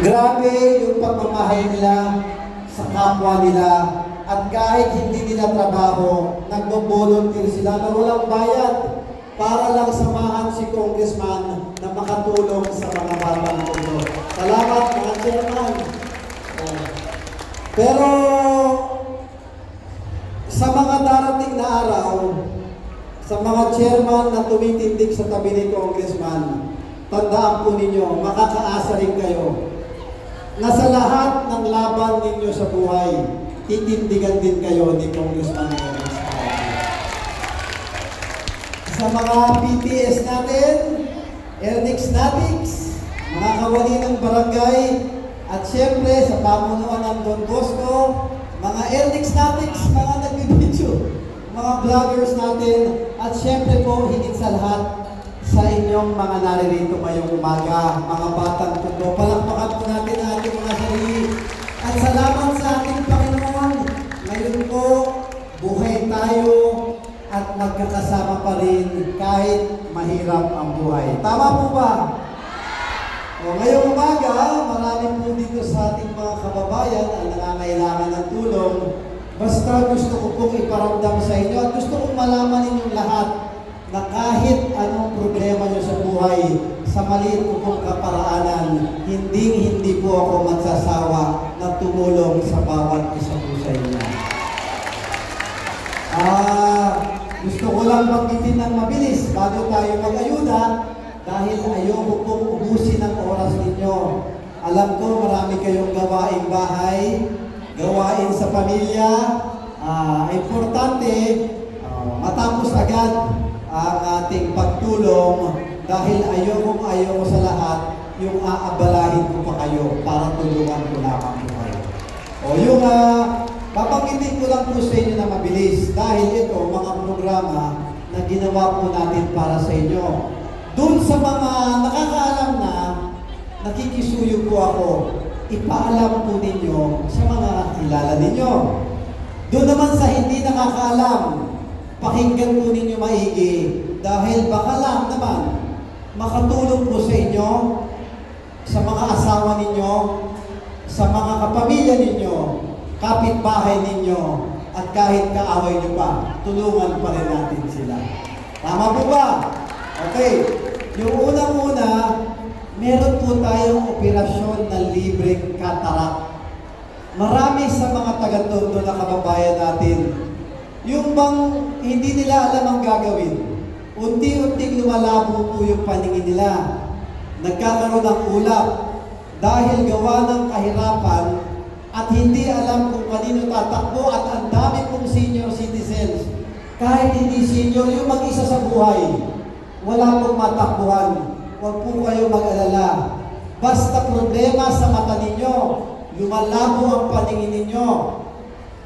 Grabe yung pagmamahal nila sa kapwa nila at kahit hindi nila trabaho, nagbo-volunteer sila na walang bayad para lang samahan si Congressman na makatulong sa mga batang mundo. Salamat mga chairman. Pero sa mga darating na araw, sa mga chairman na tumitindig sa tabi ni Congressman, tandaan po ninyo, makakaasa rin kayo na sa lahat ng laban ninyo sa buhay, titindigan din kayo ni Congressman Ernest. Sa mga PTS natin, Ernix Natix, mga kawani ng barangay, at syempre sa pamunuan ng Don Bosco, mga Ernix Natix, mga nagbibidyo, mga vloggers natin, at syempre po, higit sa lahat, sa inyong mga naririto ngayong umaga, mga batang puto. Palakpakan po natin ang ating mga sarili. At salamat sa ating Panginoon. Ngayon po, buhay tayo at magkakasama pa rin kahit mahirap ang buhay. Tama po ba? O, ngayong umaga, marami po dito sa ating mga kababayan ang nangangailangan ng tulong. Basta gusto ko pong iparamdam sa inyo at gusto kong malaman ninyong lahat na kahit anong problema nyo sa buhay, sa maliit ko pong kaparaanan, hindi po ako magsasawa na tumulong sa bawat isa po sa inyo. Gusto ko lang banggitin ng mabilis bago tayo mag-ayuda dahil ayoko pong ubusin ang oras ninyo. Alam ko marami kayong gawaing bahay, gawain sa pamilya. Importante, matapos agad ang ating pagtulong dahil ayoko sa lahat yung aabalahin ko pa kayo para tulungan ko lamang kayo. O yung babanggitin ko lang po sa inyo na mabilis dahil ito mga programa na ginawa po natin para sa inyo. Doon sa mga nakakaalam na nakikisuyo po ako, ipaalam po ninyo sa mga kilala ninyo. Doon naman sa hindi nakakaalam, pakinggan po ninyo maigi dahil baka lang naman makatulong po sa inyo, sa mga asawa ninyo, sa mga kapamilya ninyo, kapitbahay ninyo, at kahit kaaway nyo pa, tulungan pa rin natin sila. Tama po ba? Okay. Yung unang-una, meron po tayong operasyon na libreng katarak. Marami sa mga taga-tondo na kababayan natin, yung bang hindi nila alam ang gagawin, unti-unting lumalabo po yung paningin nila. Nagkakaroon ng ulap dahil gawa ng kahirapan at hindi alam kung kanino tatakbo at ang dami pong senior citizens. Kahit hindi senior, yung mag-isa sa buhay, wala pong matakbuhan. Huwag po kayo mag-alala. Basta problema sa mata ninyo, lumalabo ang paningin ninyo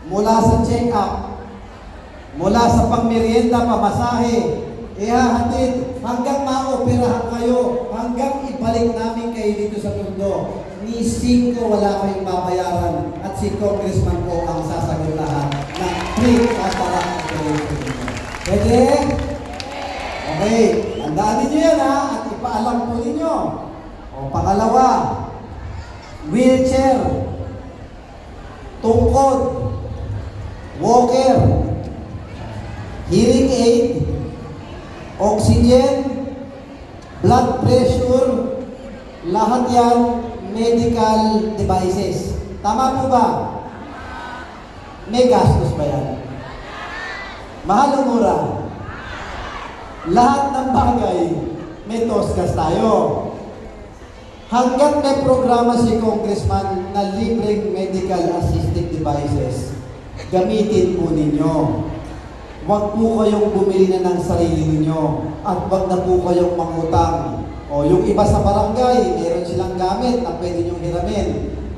mula sa check-up, mula sa pangmerienda, pamasahe, ihahatid hanggang maoperahan kayo, hanggang ibalik namin kayo dito sa mundo. Ni 5 wala kayong babayaran at si Congressman po ang sasagot lahat ng free cataract operation. Pwede? Okay. Tandaan ninyo yan at ipaalam po ninyo. O pangalawa, wheelchair, tungkod, walker, hearing aid, oxygen, blood pressure, lahat yan medical devices. Tama po ba? May gastos ba yan? Mahal o mura? Lahat ng bagay may tosgas tayo. Hanggang may programa si Congressman na libreng medical assistive devices, gamitin po ninyo. Huwag po kayong bumili na ng sarili ninyo at huwag na po kayong mangutang. O yung iba sa barangay, meron silang gamit na pwede nyong hiramin.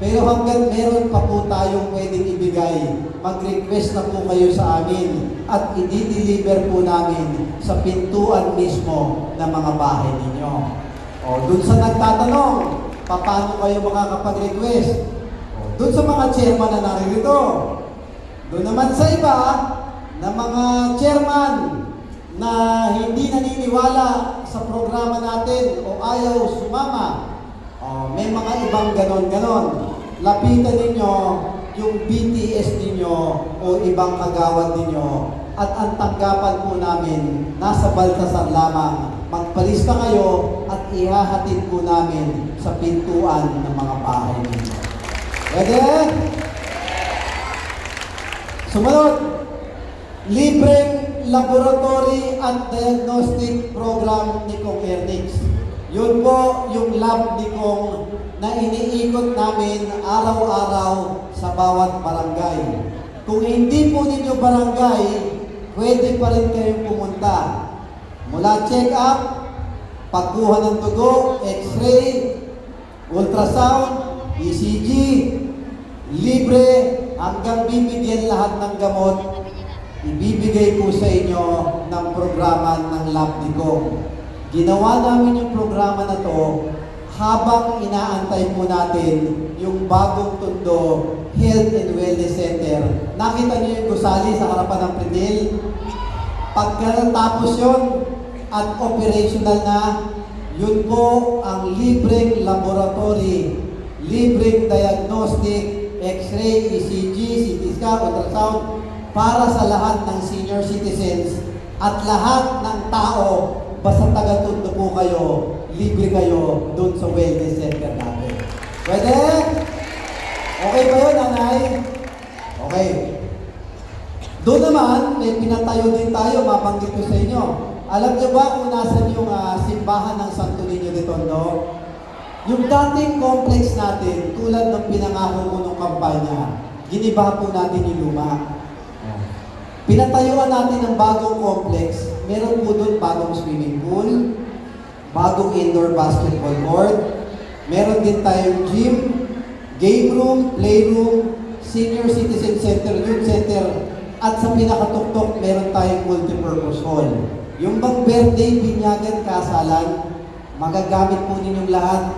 Pero hanggang meron pa po tayong pwedeng ibigay, mag-request na po kayo sa amin at i-deliver po namin sa pintuan mismo ng mga bahay ninyo. O dun sa nagtatanong, paano kayo makakapag-request? O dun sa mga chairman na naririto. Doon naman sa iba, na mga chairman na hindi naniniwala sa programa natin o ayaw sumama, May mga ibang ganon-ganon. Lapitan ninyo yung BTS ninyo o ibang kagawad ninyo at ang tanggapan po namin nasa Baltasar lamang. Magpalista kayo at ihahatid po namin sa pintuan ng mga bahay ninyo. Pwede? Sumunod, libreng laboratory at diagnostic program ni Kong Ernix. Yun po yung lab ni Kong na iniikot namin araw-araw sa bawat barangay. Kung hindi po ninyo barangay, pwede pa rin kayong pumunta. Mula check-up, pagkuha ng dugo, x-ray, ultrasound, ECG, libre, hanggang bibigyan lahat ng gamot, ibibigay po sa inyo ng programa ng lab ni Kong. Ginawa namin yung programa na to habang inaantay po natin yung bagong Tondo Health and Wellness Center. Nakita niyo yung gusali sa harapan ng Pretil? Pagkatapos yun at operational na, yun po ang libreng laboratory, libreng diagnostic, x-ray, ECG, CT scan, ultrasound, para sa lahat ng senior citizens at lahat ng tao. Basta taga-Tondo po kayo, libre kayo doon sa wellness center natin. Pwede? Okay ba yun, nanay? Okay. Doon naman, may pinatayo din tayo, mabanggit ko sa inyo. Alam niyo ba kung nasan yung simbahan ng Santo Niño de Tondo? Yung dating complex natin, tulad ng pinangako ko nung kampanya, giniba po natin yung luma. Pinatayuan natin ng bagong complex. Meron po doon bagong swimming pool, bagong indoor basketball court, meron din tayong gym, game room, playroom, senior citizen center, youth center, at sa pinakatuktok, meron tayong multipurpose hall. Yung bang birthday, binyagan, kasalan, magagamit po ninyong lahat,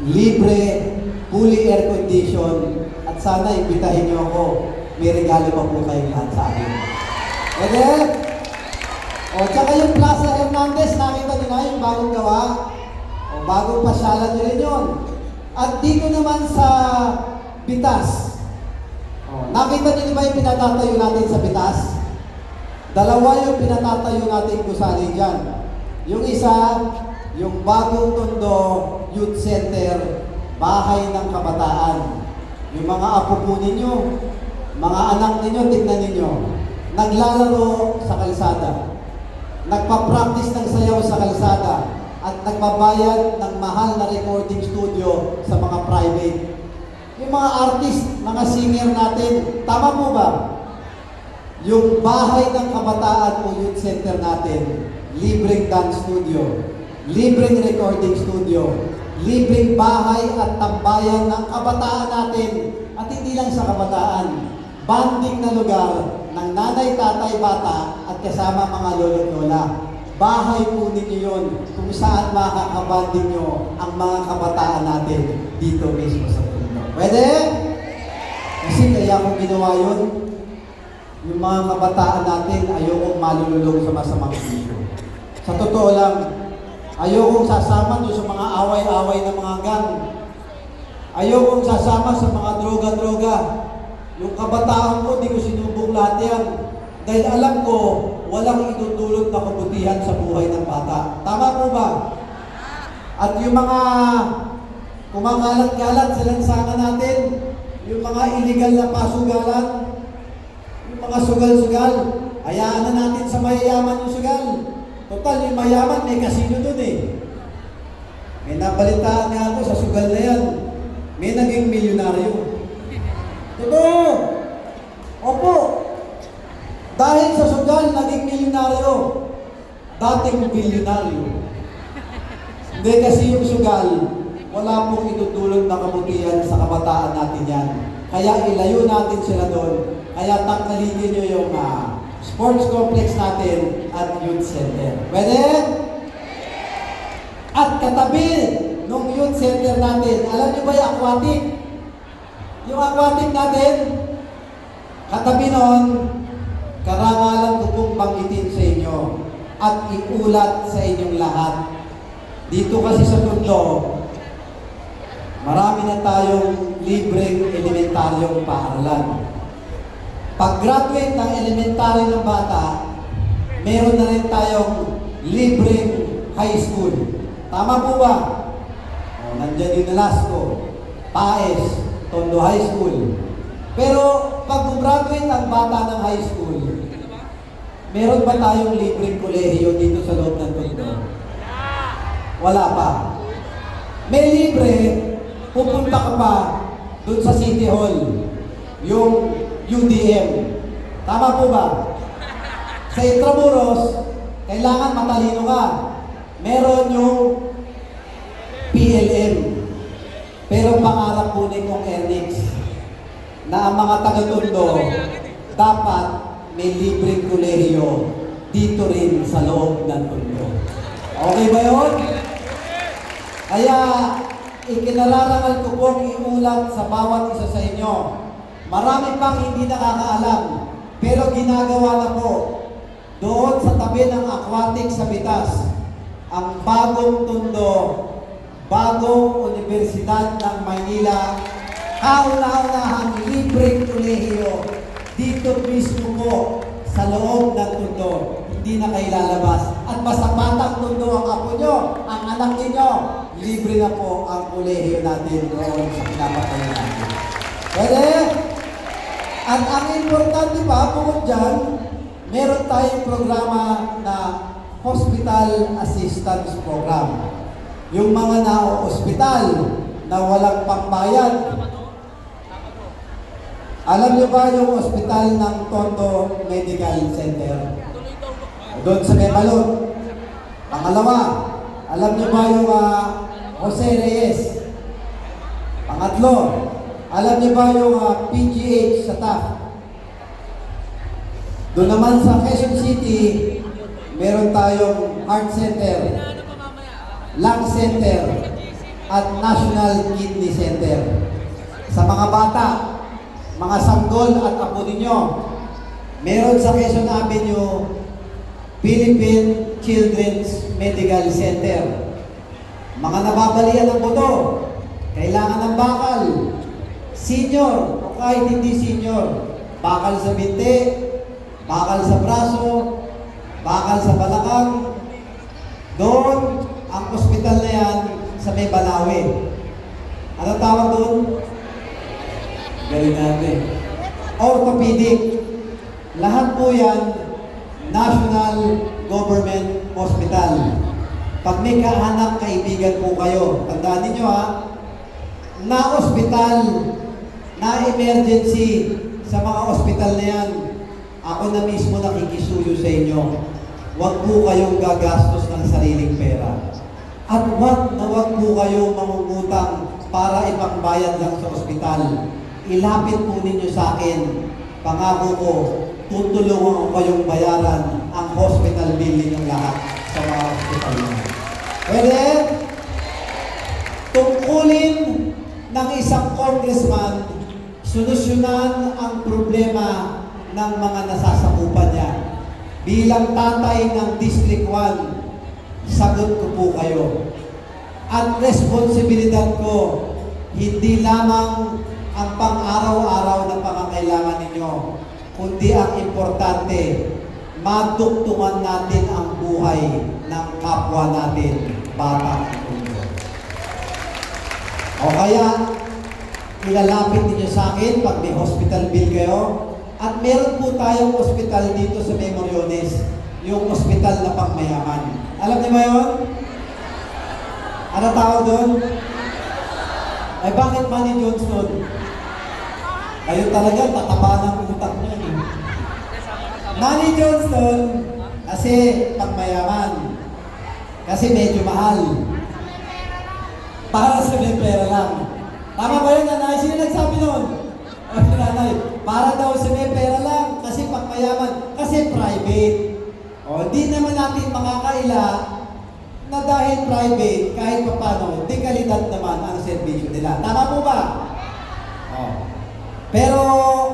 libre, fully air condition, at sana imbitahin niyo ako. May regalo pa po kayong lahat sa akin. Pwede? O, tsaka yung Plaza Hernandez, nakita nyo na yung bagong gawa. O, bagong pasyalan nyo rin yun. At dito naman sa Bitas. O, nakita nyo ba yung pinatatayo natin sa Bitas? Dalawa yung pinatatayo natin gusali dyan. Yung isa, yung bagong Tondo Youth Center, bahay ng kabataan. Yung mga apo po ninyo, mga anak ninyo, tignan ninyo, naglalaro sa kalsada, nagpa-practice ng sayaw sa kalsada, at nagbabayad ng mahal na recording studio sa mga private. Yung mga artist, mga singer natin, tama po ba? Yung bahay ng kabataan o youth center natin, libreng dance studio, libreng recording studio, libreng bahay at tambayan ng kabataan natin, at hindi lang sa kabataan, banding na lugar ng nanay, tatay, bata at kasama mga lolo at lola. Bahay po ninyo yun kung saan makakabanding nyo ang mga kabataan natin dito mismo sa Tondo. Pwede? Kasi kaya kung ginawa yun, yung mga kabataan natin ayokong malululong sa masamang isyo. Sa totoo lang, ayokong sasama doon sa mga away-away ng mga gang. Ayokong sasama sa mga droga-droga. Yung kabataan ko, di ko sinubong lahat yan. Dahil alam ko, walang itutulot na kabutihan sa buhay ng bata. Tama po ba? At yung mga kumakalat-kalat sa lansangan natin, yung mga illegal na pasugalan, yung mga sugal-sugal, hayaan na natin sa mayayaman yung sugal. Total, yung mayaman, may kasino dun eh. May nabalitaan nga ako sa sugal na yan. May naging milyonaryo. Totoo! Opo! Dahil sa sugal, naging milyonaryo. Dating bilyonaryo. Hindi kasi yung sugal, wala pong itutulong na kabutihan sa kabataan natin yan. Kaya ilayo natin sila doon. Kaya tangkalitin nyo yung sports complex natin at youth center. Pwede? At katabi nung youth center natin, alam niyo ba yung aquatic? Yung aquatic natin, katabi nun, karangalan ko pong banggitin sa inyo at iulat sa inyong lahat. Dito kasi sa Tondo, Marami na tayong libreng elementaryong paaralan. Pag-graduate ng elementary ng bata, meron na rin tayong libreng high school. Tama po ba? O, nandyan yung Nolasco, Paes, Tondo High School. Pero pag graduate ang bata ng high school, meron ba tayong libreng kolehiyo dito sa loob ng Tondo? Wala pa. May libre, pupunta ka pa doon sa City Hall, yung UDM. Tama po ba? Sa Intramuros, kailangan matalino ka. Meron yung PLM. Pero pangarap po ni Kong Ernix na ang mga taga-Tondo dapat may libreng kolehiyo dito rin sa loob ng Tondo. Okay ba yun? Kaya ikinararangal ko pong iulat sa bawat isa sa inyo. Marami pang hindi nakakaalam, pero ginagawa na po doon sa tabi ng aquatic sa Bitas, ang bagong Tondo, bagong Universidad ng Maynila, kauna-unahang libreng kolehiyo dito mismo po sa loob ng Tondo. Hindi na kayo lalabas. At basta batang Tondo ang apo nyo, ang anak ninyo, libre na po ang kolehiyo natin doon sa pinapatayo natin. Pwede? At ang importante pa, bukod dyan, meron tayong programa na Hospital Assistance Program. Yung mga na-hospital na walang pambayad. Alam niyo ba yung hospital ng Tondo Medical Center? Doon sa Mebalon. Pangalawa, alam niyo ba yung Jose Reyes? Pangatlo, alam niyo ba yung PGH sa TAF? Doon naman sa Quezon City, meron tayong Heart Center, Lung Center, at National Kidney Center. Sa mga bata, mga sanggol at apo ninyo, meron sa Quezon Avenue, Philippine Children's Medical Center. Mga nababalian ng buto, kailangan ng bakal, senior o kahit hindi senior, bakal sa binti, bakal sa braso, bakal sa balakang. Doon, ang ospital na yan sa may Balawe. Ano tawag doon? Galing natin. Orthopedic. Lahat po yan, National Government Hospital. Pag may kaanak, kaibigan po kayo, tandaan ninyo na ospital, na emergency sa mga ospital na yan, ako na mismo nakikisuyo sa inyo. Huwag po kayong gagastos ng sariling pera. At huwag po kayong mangungutang para ipangbayad lang sa ospital. Ilapit po ninyo sa akin. Pangako ko, tutulungan ko kayong bayaran ang hospital bill ninyong lahat sa mga hospital niyo. Pwede? Tungkulin ng isang congressman, solusyonan ang problema ng mga nasasakupan niya. Bilang tatay ng District 1, sagot ko po kayo. At responsibilidad ko, hindi lamang ang pang-araw-araw na pangangailangan ninyo, kundi ang importante, maduktungan natin ang buhay ng kapwa natin, bata at mundo. O kaya, ilalapit ninyo sa akin pag may hospital bill kayo. At meron po tayong hospital dito sa Memoriones, yung hospital na pangmayaman. Alam niyo ba yun? Ano tawag doon? Ay bakit Manny Johnston? Kayo talaga, tataba ng utak niyo. Manny Johnston, kasi pangmayaman. Kasi medyo mahal. Para sa may pera lang. Tama ba yun, nanay? Sino nagsabi nun? Nanay, para daw sa may pera lang, kasi pangmayaman, kasi private. O, di naman natin makakaila na dahil private, kahit papano, di kalidad naman ang serbisyo nila. Tama po ba? O. Pero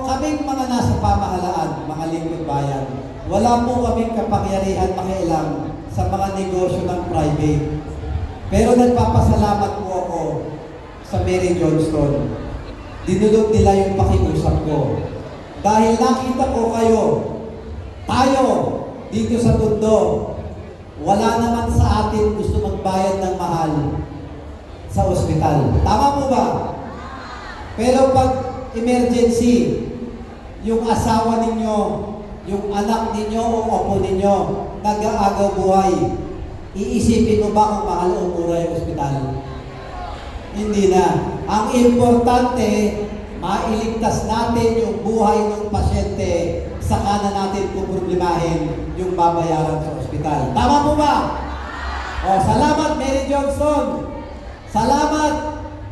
kaming mga nasa pamahalaan, mga lingkod bayan, wala po kaming kapangyarihan makialam sa mga negosyo ng private. Pero nagpapasalamat po ako sa Mary Johnston. Dinulog nila yung pakiusap ko. Dahil nakita ko kayo, tayo, dito sa mundo, wala naman sa atin gusto magbayad ng mahal sa ospital. Tama po ba? Pero pag emergency, yung asawa ninyo, yung anak ninyo o apo ninyo, nag-aagaw buhay, iisipin mo ba kung mahal o mura yung ospital? Hindi na. Ang importante, mailigtas natin yung buhay ng pasyente, saka na natin problemahin yung babayaran sa ospital. Tama po ba? O, salamat Mary Johnson. Salamat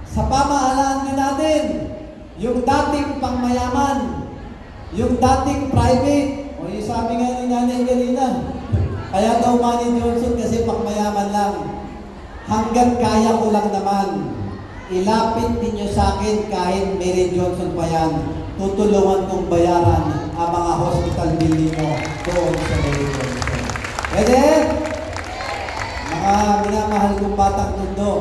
sa pamahalaan din natin. Yung dating pangmayaman, yung dating private, o yung sabi nga ni nanay kanina, kaya daw Manny Johnson kasi pangmayaman lang. Hanggang kaya ko lang naman, ilapit ninyo sa akin kahit Mary Johnson pa yan. Tutulungan kong bayaran ang mga hospital bill ninyo doon sa Mary Johnson. Pwede? Mga minamahal kong batang mundo,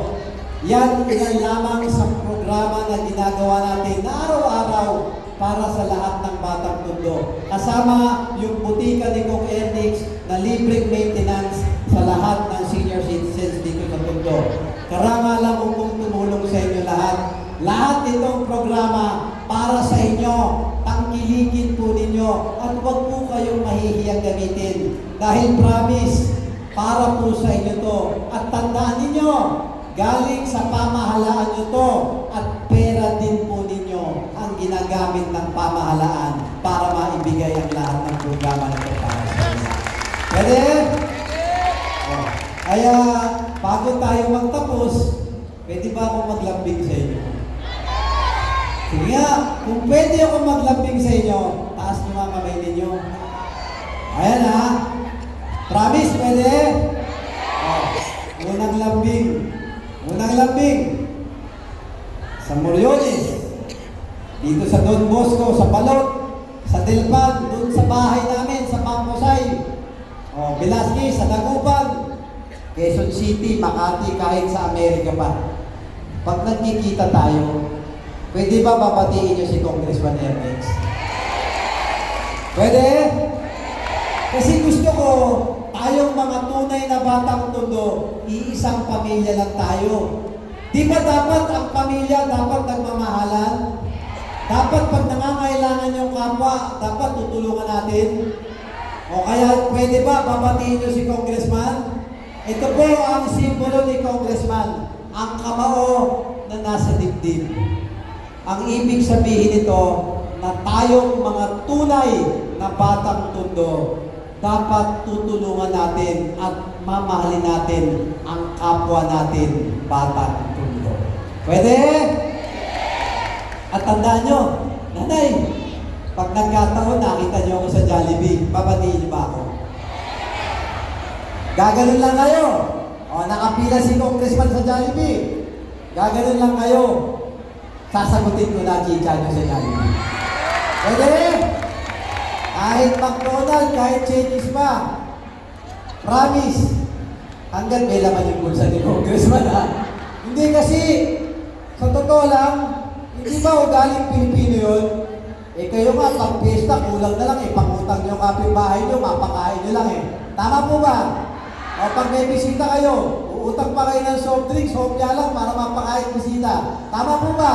yan ilan lamang sa programa na ginagawa natin na araw-araw para sa lahat ng batang mundo. Kasama yung butika ni Kong Ernix na libreng maintenance sa lahat ng senior citizens dito sa mundo. Karangalan ko pong tumulong sa inyo lahat. Lahat itong programa para sa inyo, tangkilikin po ninyo at huwag po kayong mahihiyang gamitin. Dahil promise, para po sa inyo to. At tandaan ninyo, galing sa pamahalaan nyo to at pera din po ninyo ang ginagamit ng pamahalaan para maibigay ang lahat ng programa na ito para sa inyo. Pwede? Oh. Kaya, bago tayo magtapos, pwede ba ako maglambing sa inyo? Sige nga, kung pwede ako maglambing sa inyo, taas nyo mga kamay ninyo. Ayan ha. Promise, pwede? Oh. Unang lambing. Unang lambing, sa Moriones, dito sa Don Bosco, sa Balot, sa Delpan, doon sa bahay namin, sa Pamposay, Velasquez, sa Dagupan, Quezon City, Makati, kahit sa Amerika pa. Pag nagkikita tayo, pwede ba babatiin niyo si Congressman Ernix? Pwede? Kasi gusto ko, tayong mga tunay na batang mundo, iisang pamilya lang tayo. Di ba dapat ang pamilya dapat nagmamahalan? Dapat pag nangangailangan yung kapwa, dapat tutulungan natin? O kaya pwede ba babatiin nyo si Congressman? Ito po ang simbolo ni Congressman, ang kamao na nasa dibdib. Ang ibig sabihin nito na tayong mga tunay na batang mundo, dapat tutulungan natin at mamahalin natin ang kapwa natin, batang mundo. Pwede? At tandaan nyo, nanay, pag nagkataon, nakita nyo ako sa Jollibee, babatiin nyo ba ako? Gaganon lang kayo. O, nakapila si Congressman sa Jollibee. Gaganon lang kayo. Sasagutin ko na chika nyo sa Jollibee. Pwede? Kahit McDonald's, kahit Chinese pa. Promise. Hanggang may laman yung bulsa ni Congressman, ha? Hindi kasi, sa totoo lang, hindi ba ugaling Pilipino yun? Eh kayo nga, pag pesta, kulang na lang eh. Pangutang nyo kapitbahay nyo, mapakain nyo lang eh. Tama po ba? O pag may bisita kayo, uutang pa kayo ng soft drinks, hopya lang para mapakain bisita. Tama po ba?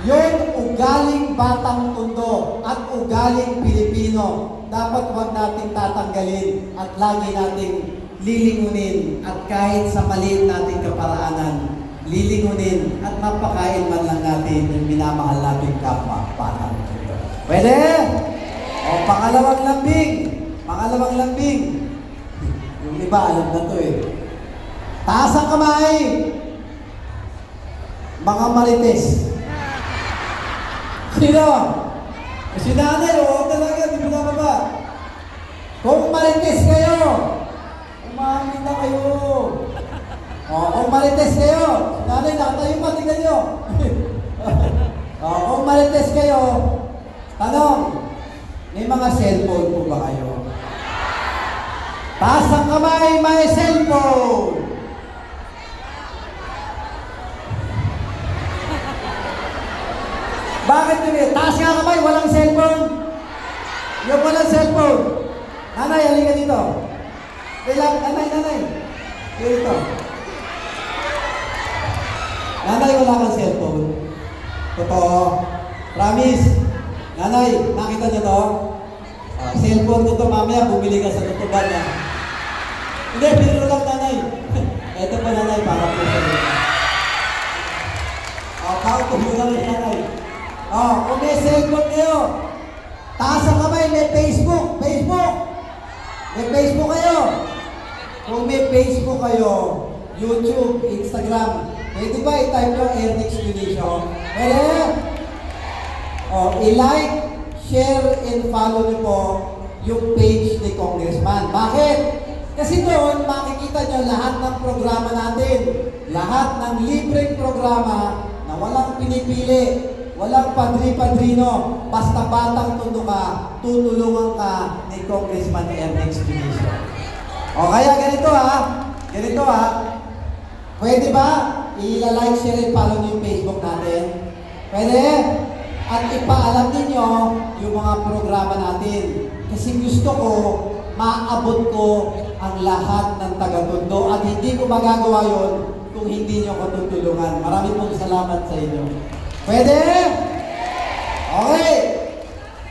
Yun, ugaling batang mundo at ugaling Pilipino. Dapat huwag nating tatanggalin at lagi nating lilingunin at kahit sa maliit nating kaparaanan, lilingunin at mapakain man lang natin yung minamahal nating kapwa batang mundo. Pwede? O, pangalawang lambing. Pangalawang lambing. Yung iba, alam na to eh. Taas ang kamay. Mga marites. Sino? Si nanay, oo talaga, di ba ba? Kung marites kayo, umamin na kayo. O, kung marites kayo, nanay, nakatayo pa, tingnan nyo. O, kung marites kayo, tanong, may mga cellphone po ba kayo? Taas ang kamay, may cellphone. tumingin. Taas nga kamay, walang cellphone. Yung walang cellphone. Nanay, halika dito. Kailang, nanay. Dito. Nanay, wala kang cellphone. Totoo. Promise. Nanay, nakita niyo to? Cellphone ko to, mamaya bumili ka sa tutuban niya. Hindi, biro lang nanay. Ito pa nanay, para po sa iyo. Kao ko muna rin nanay. Kung may cellphone kayo, taas ang kamay, may Facebook. May Facebook kayo. Kung may Facebook kayo, YouTube, Instagram, pwede ba i-type yung Ernix Tunation? Pwede? I-like, share, and follow niyo po yung page ni Congressman. Bakit? Kasi doon, makikita niyo lahat ng programa natin. Lahat ng libreng programa na walang pinipili, walang padri-padrino, basta batang tundo ka, tutulungan ka ni Congressman Ernix Tunation. O kaya ganito ha, pwede ba i-like, share, and follow niyo yung Facebook natin? Pwede? At ipaalam ninyo yung mga programa natin. Kasi gusto ko, maabot ko ang lahat ng taga-Tondo at hindi ko magagawa yon kung hindi nyo ko tutulungan. Maraming pong salamat sa inyo. Pwede? Okay.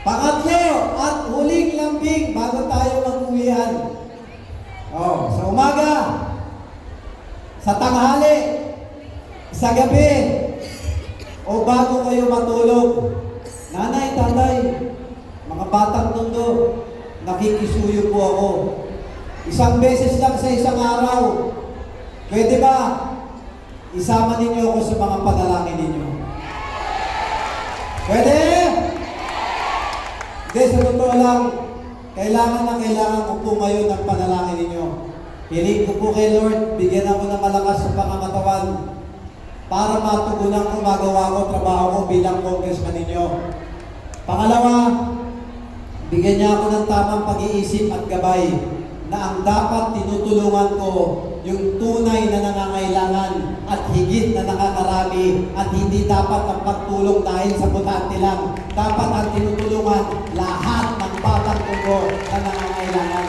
Pangatlo at huling lambing bago tayo mag-uwihan. Sa umaga, sa tanghali, sa gabi, o bago kayo matulog, nanay, tatay, mga batang Tondo, nakikisuyo po ako. Isang beses lang sa isang araw. Pwede ba? Isama ninyo ako sa mga panalangin ninyo. Pwede? Hindi, sa totoo lang, kailangan ko po ngayon ng panalangin ninyo. Hiling ko po kay Lord, bigyan ako ng malakas sa pangangatawan para matugunan ko magawa ko trabaho ko bilang congressman ninyo. Pangalawa, bigyan niya ako ng tamang pag-iisip at gabay na ang dapat tinutulungan ko yung tunay na nangangailangan at higit na nakakarami at hindi dapat ang pagtulong dahil sa butante lang. Dapat ang tinutulungan lahat ng batang Tondo na nangangailangan.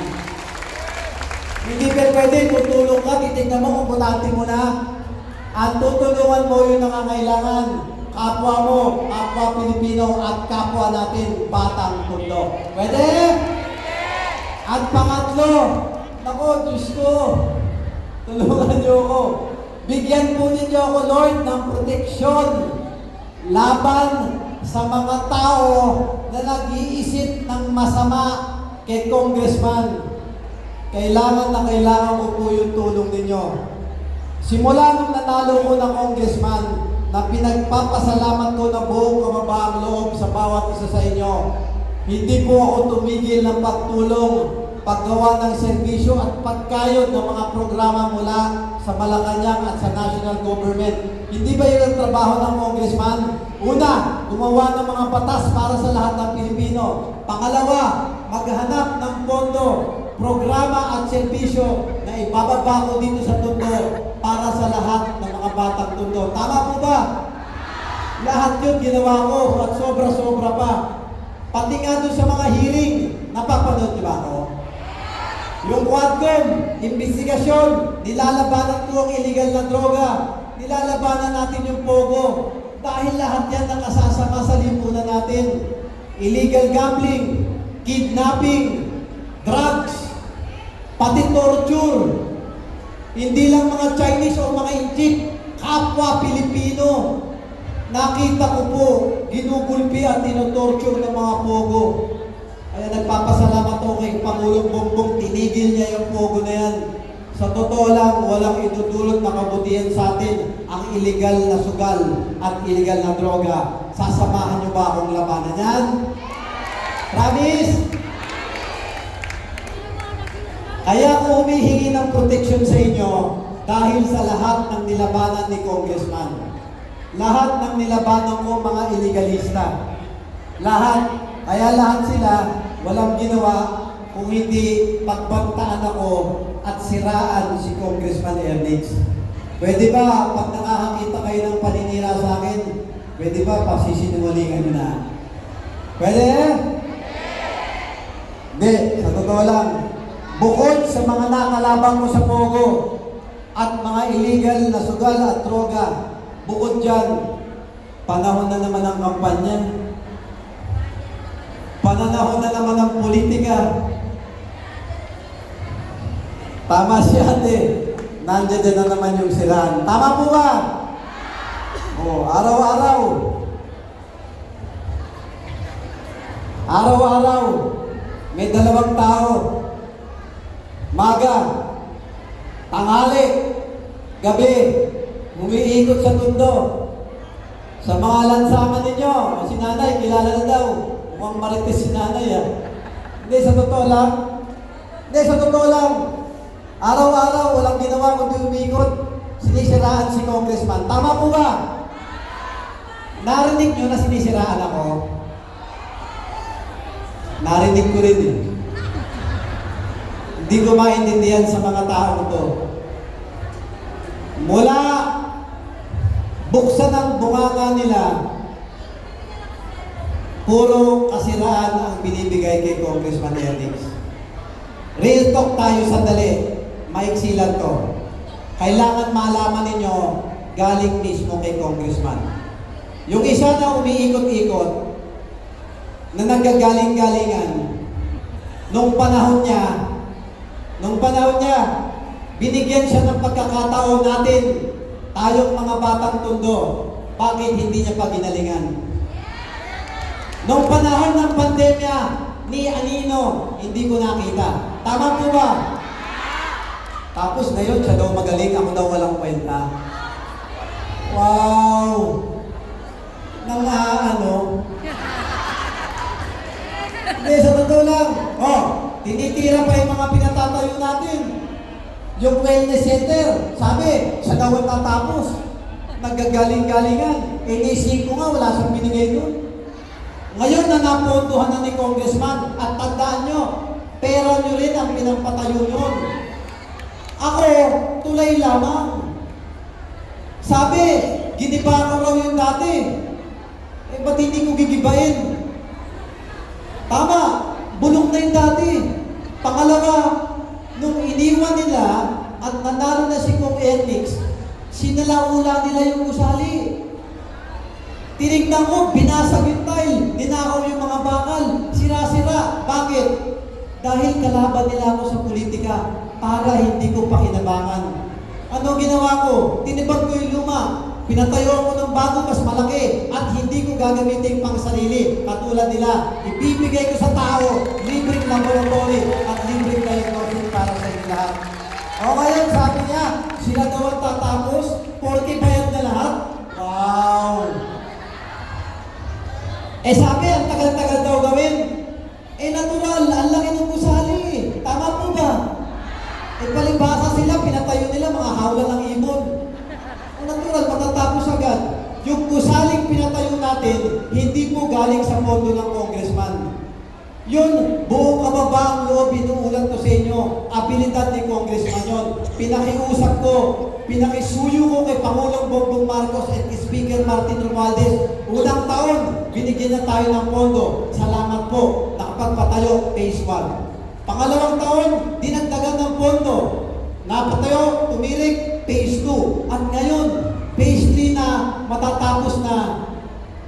Hindi pwede tutulong ka, titignan mo kung butante mo na. At tutulungan mo yung nangangailangan, kapwa mo, kapwa Pilipino, at kapwa natin, batang Tondo. Pwede? At pangatlo, naku, Diyos ko, tulungan niyo ako. Bigyan po ninyo ako, Lord, ng proteksyon laban sa mga tao na nag-iisip ng masama kay Congressman. Kailangan ko po yung tulong ninyo. Simula nung nanalo ko ng congressman na pinagpapasalamat ko na buong kababaang loob sa bawat isa sa inyo, hindi po ako tumigil ng pagtulong, paggawa ng serbisyo at pagkayod ng mga programa mula sa Malacanang at sa national government. Hindi ba yun ang trabaho ng congressman? Una, gumawa ng mga batas para sa lahat ng Pilipino. Pangalawa, maghanap ng pondo, programa at serbisyo na ibababa ko dito sa Tondo para sa lahat ng mga batang Tondo. Tama po ba? Lahat yun ginawa ko at sobra-sobra pa. Pati nga doon sa mga hearing, napapanood niyo ba ako? Yung Quadcom, investigasyon, nilalabanan ko ang illegal na droga, nilalabanan natin yung Pogo, dahil lahat yan nakasasama sa lipunan natin. Illegal gambling, kidnapping, drugs, pati torture. Hindi lang mga Chinese o mga Egypt, kapwa Pilipino. Nakita ko po, ginugulpi at tinotorture ng mga Pogo. Kaya nagpapasalamat ako kay Pangulong Bongbong, tinigil niya yung Pogo na yan. Sa totoo lang, walang idudulot na kabutihan sa atin ang illegal na sugal at illegal na droga. Sasamahan niyo ba akong labanan yan? Promise? Kaya ako humihingi ng proteksyon sa inyo dahil sa lahat ng nilabanan ni Congressman. Lahat ng nilabanan ko mga illegalista. Lahat. Kaya lahat sila walang ginawa kung hindi pagbantaan ako at siraan si Congressman Ernix. Pwede ba pag nakakakita kayo ng paninira sa akin, pwede ba pasisinungalingan nyo na? Pwede? Hindi, sa totoo lang, bukod sa mga nakalabang mo sa Pogo at mga illegal na sugal at droga, bukod dyan, panahon na naman ng kampanya, panahon na naman ng politika. Tama siya, nandiyan din na naman yung siraan. Tama po ba? Oo, araw-araw. Araw-araw, may dalawang tao. Maga, tanghali, gabi, umiikot sa mundo. Sa mga lansangan ninyo, si nanay, kilala na daw. Mukhang marites si nanay, Hindi, sa totoo lang. Araw-araw, walang ginawa kundi umikot. Sinisiraan si congressman. Tama po ba? Narinig nyo na sinisiraan ako? Narinig ko rin Hindi ko maintindihan sa mga tao to. Mula buksan ang bunganga nila, puro kasiraan ang binibigay kay Congressman Ernix. Real talk tayo sandali. Maiksi lang to. Kailangan malaman ninyo galing mismo kay Congressman. Yung isa na umiikot-ikot, na naggagaling-galingan, nung panahon niya, binigyan siya ng pagkakataon natin, tayong mga batang tondo, bakit hindi niya pa ginalingan? Nung panahon ng pandemya, ni Anino, hindi ko nakita. Tama po ba? Tapos ngayon, siya daw magaling, ako daw walang kwenta. Wow! Hindi, sa totoo lang. Tinitira pa yung mga pinatatayo natin. Yung wellness center, sabi, siya daw ang tatapos. Naggagaling-galingan. Inisip ko nga, wala siyang binigay doon. Ngayon na napuntuhan na ni Congressman, at tandaan nyo, pera nyo rin ang pinampatayo yun. Ako, tulay lamang. Sabi, giniba ko raw yung dati. Ba't hindi ko gigibain? Tama, bulong na yung dati. Pangalawa, nung iniwan nila at nanalo na si Kong Ernix, sinalaula nila yung gusali. Tinignan ko, binasag yung tile, ninakaw yung mga bakal, sira-sira. Bakit? Dahil kalaban nila ako sa politika para hindi ko pakinabangan. Ano ginawa ko? Tinibag ko yung luma. Pinatayo ko ng bago mas malaki at hindi ko gagamitin pang sarili. Katulad nila, ibibigay ko sa tao, libreng laboratory at libreng diagnostic para sa inyo lahat. O ngayon, sabi niya, sila daw ang tatapos, 40 bayad na lahat. Wow! Sabi, ang tagal-tagal daw gawin. Natural, ang laki ng gusali. Tama po ba? Palibasa sila, pinatayo nila, mga hawla ng ibon. Natural, matatapos agad. Yung gusaling pinatayo natin, hindi po galing sa pondo ng congressman. Yun, buong kababaang loob, binuulat ko sa inyo, abilidad ni congressman yun. Pinakiusap ko, pinakisuyo ko kay Pangulong Bongbong Marcos at Speaker Martin Romualdez. Unang taon, binigyan na tayo ng pondo. Salamat po, nakapagpatayo, phase 1. Pangalawang taon, dinagdagan ng pondo. Napatayo, tumirik, phase 2. At ngayon, phase 3 na matatapos na,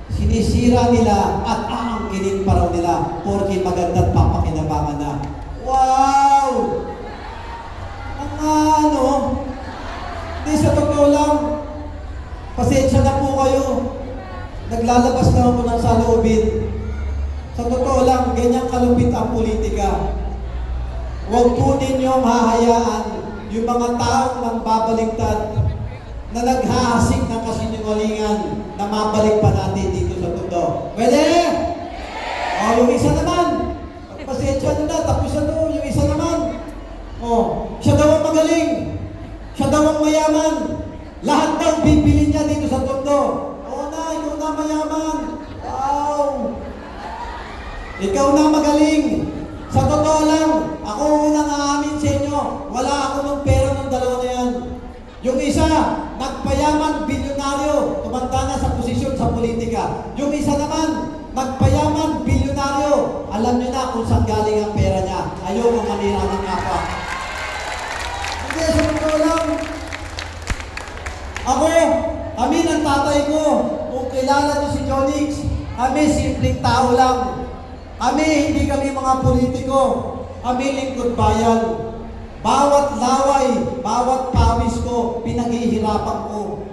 sinisira nila at aangkinin pa raw nila porque magandang papakinabangan na. Wow! Hindi sa totoo lang, pasensya na po kayo. Naglalabas na ako ng saloobin. Sa totoo lang, ganyang kalupit ang politika. Huwag po ninyong hahayaan yung mga taong nang babaligtad na naghahasik ng kasinungalingan na mabalik pa natin dito sa mundo. Pwede? Yung isa naman, pasensya nyo na, tapos ano, yung isa naman, siya daw ang magaling, siya daw ang mayaman, lahat daw bibili niya dito sa mundo. Ikaw na mayaman. Wow! Ikaw na magaling. Sa totoo lang, ako unang aamin sa inyo, wala ako ng pera ng dalawa na yan. Yung isa, nagpayaman, bilyonaryo, politika. Yung isa naman, nagpayaman, bilyonaryo. Alam niyo na kung saan galing ang pera niya. Ayoko manira ng kapwa. Hindi, sa totoo lang. Ako, kami ng tatay ko, kung kilala niyo si Jonix, kami simpleng tao lang. Kami, hindi kami mga politiko. Kami lingkod bayan. Bawat laway, bawat pawis ko, pinaghihirapan ko.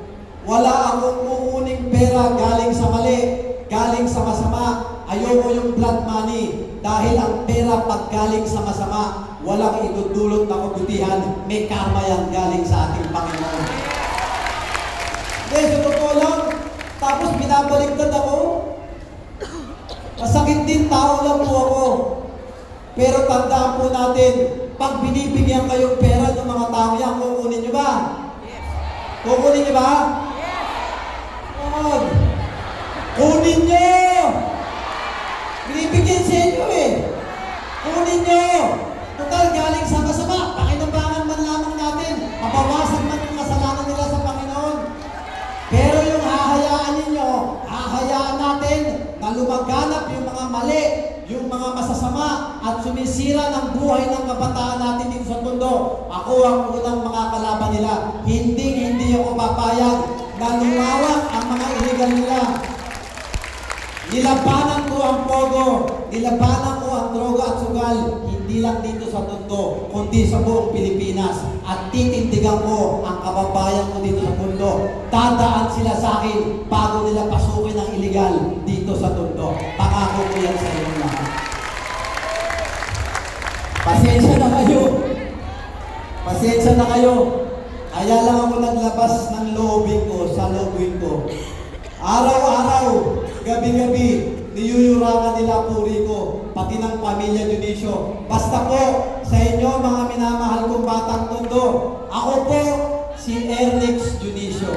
Wala akong uuning pera galing sa mali, galing sa masama. Ayoko yung blood money. Dahil ang pera pag galing sa masama, walang idudulot na kabutihan. May karma yan galing sa ating Panginoon. Hindi, sa totoo lang. Tapos binabaliktad ako. Masakit din, tao lang po ako. Pero tandaan po natin, pag binibigyan kayong pera ng mga tao yan, kukunin nyo ba? Yes. Kukunin nyo ba? Yes. Kunin nyo! Binibigyan sa inyo eh. Kunin nyo! Total, galing sa masama. Pakinambangan man lamang natin. Mabawasan man yung kasalanan nila sa Panginoon. Pero yung hahayaan ninyo, hahayaan natin na lumaganap yung mga mali, yung mga masasama at sumisira ng buhay ng kabataan natin dito sa mundo. Ako ang unang makakalaban nila. Hindi ako papayag na lumawak ang mga illegal nila. Nilabanan ko ang pogo, nilabanan ko ang droga at sugal, hindi lang dito sa mundo, kundi sa buong Pilipinas. At titindigan ko ang kababayan ko dito sa mundo. Dadaan sila sa akin bago nila pasukin ang illegal dito sa mundo. Pangako ko yan sa inyo lahat. Pasensya na kayo. Pasensya na kayo. Kaya lang ako naglabas ng loobin ko sa loobin ko. Araw-araw, gabi-gabi, niyuyurangan nila puri ko, pati ng pamilya Dionisio. Basta po, sa inyo mga minamahal kong batang mundo, ako po si Ernix Dionisio.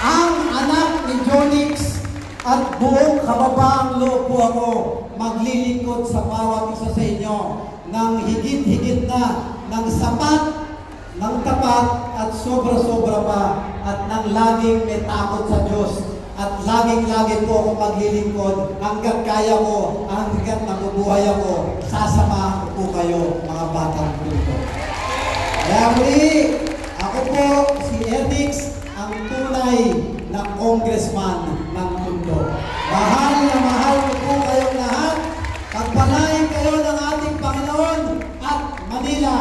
Ang anak ni Jonix at buong kababaang loob po ako, maglilingkod sa bawat isa sa inyo ng higit-higit na, ng sapat, ng tapat at sobra-sobra pa at ng laging may takot sa Diyos at laging-lagi po ako maglilingkod hanggat kaya ko, hanggat nabubuhay ako, sasamahan ko po kayo mga batang puto. Kaya muli, ako po si Ernix, ang tunay na congressman ng mundo. Mahal na mahal ko po kayong lahat. Pagpalain kayo ng ating Panginoon at Manila.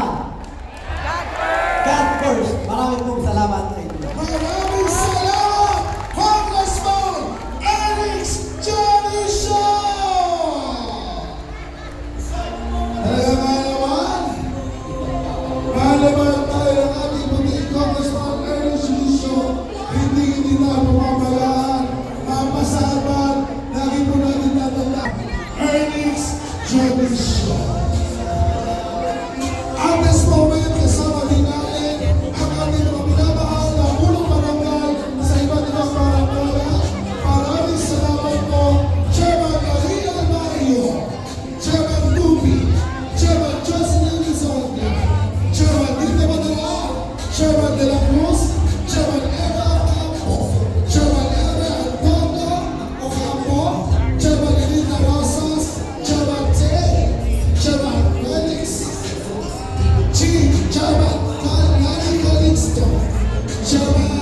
God first. Maraming pong salamat sa inyo. Maraming salamat, Congressman Ernix Dionisio! Mahal naman tayo ng ating puting Congressman Ernix Dionisio. Hindi na pumamalaan, mapasaban, lagi po natin tatanda. Ernix Dionisio. At this moment, kasama din natin ang ating mga minamahal na ulong barangay sa iba't ibang barangay. Maraming salamat po, Chairman Maria Mario, Chairman Lupi, Chairman Jocelyn Lizonda, Chairman Dita Madala, Chairman De La Cruz, Chairman Eva Ocampo, Chairman Eva Antonio Ocampo, Chairman Elita Rosas, Chairman Tay, Chairman Felix, Chief Chairman Nani Calixto, Chairman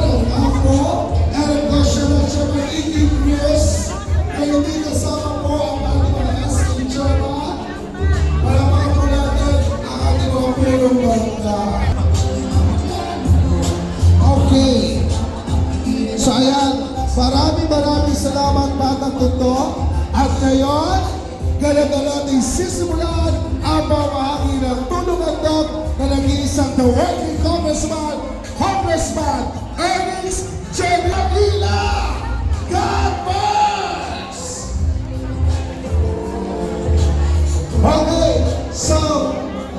of AFO, Adam Garcia, Chairman Iggy Cruz, na hindi kasama po ang ating mga SK Chairman. Malaman po natin ang ating mga pulong barangay. Okay. So ayan, maraming salamat Batang Mundo. At ngayon, ganun na natin sisimulan ang pamahagi ng tulong-andog na nag-iisang the working Congressman Ernix Dionisio. God bless! Okay, so,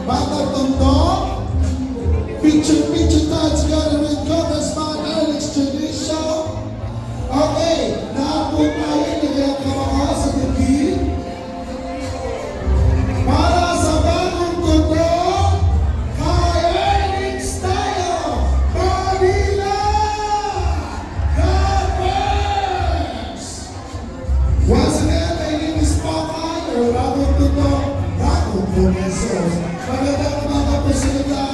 Batang Mundo, picture tayo together with Congressman Ernix Dionisio. Okay, naabot tayo nagayang kamaka sa dibdib para sa bagong Ragong Tuto, Ragong Pumesos. Magandang umaga po sa inyo.